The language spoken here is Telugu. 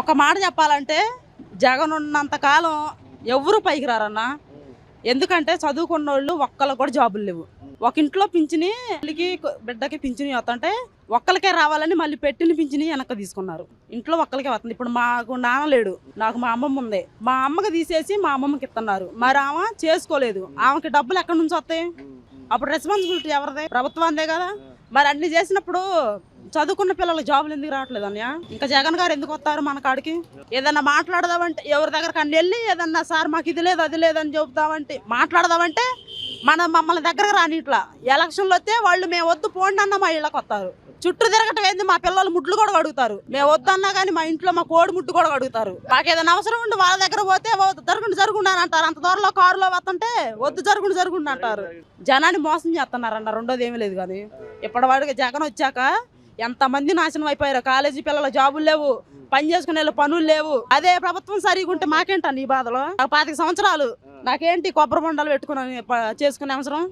ఒక మాట చెప్పాలంటే జగన్ ఉన్నంత కాలం ఎవరు పైకి రారన్నా. ఎందుకంటే చదువుకున్న వాళ్ళు ఒక్కళ్ళకి కూడా జాబులు లేవు. ఒక ఇంట్లో పింఛని బిడ్డకి పింఛని వస్తుంటే ఒక్కరికే రావాలని మళ్ళీ పెట్టిన పింఛని వెనక్కి తీసుకున్నారు. ఇంట్లో ఒక్కరికే వస్తుంది. ఇప్పుడు మాకు నాన్న లేడు, నాకు మా అమ్మమ్మ ఉంది. మా అమ్మకి తీసేసి మా అమ్మమ్మకి ఇస్తున్నారు. మరి ఆమె చేసుకోలేదు, ఆమెకి డబ్బులు ఎక్కడి నుంచి వస్తాయి? అప్పుడు రెస్పాన్సిబిలిటీ ఎవరిదే? ప్రభుత్వాందే కదా. మరి అన్ని చేసినప్పుడు చదువుకున్న పిల్లలకు జాబులు ఎందుకు రావట్లేదు అన్నయ్య? ఇంకా జగన్ గారు ఎందుకు వస్తారు మన కాడికి? ఏదన్నా మాట్లాడదామంటే ఎవరి దగ్గరకు అన్ని వెళ్ళి ఏదన్నా సార్ మాకు ఇది లేదు అది లేదని చెబుతామంటే మాట్లాడదామంటే మమ్మల్ని దగ్గరకు రాని. ఇట్లా ఎలక్షన్లు వస్తే వాళ్ళు మేము వద్దు పోండి అన్న మా ఇళ్ళకి వస్తారు. చుట్టూ తిరగటం ఏంది, మా పిల్లలు ముడ్లు కూడా అడుగుతారు. మేము వద్దన్నా కానీ మా ఇంట్లో మా కోడి ముట్టు కూడా అడుగుతారు. మాకు ఏదైనా అవసరం ఉండి వాళ్ళ దగ్గర పోతే జరుగుండి అని అంటారు. అంత దూరంలో కారులో వస్తుంటే వద్దు జరుగుండి అంటారు. జనాన్ని మోసం చేస్తున్నారన్న, రెండోది ఏమీ లేదు. కానీ ఇప్పటివాడికి జగన్ వచ్చాక ఎంతమంది నాశనం అయిపోయారు. కాలేజీ పిల్లల జాబులు లేవు, పని చేసుకునే పనులు లేవు. అదే ప్రభుత్వం సరిగా ఉంటే మాకేంటా నీ బాధలో? 25 సంవత్సరాలు నాకేంటి కొబ్బరి బొండాలు పెట్టుకుని చేసుకునే అవసరం?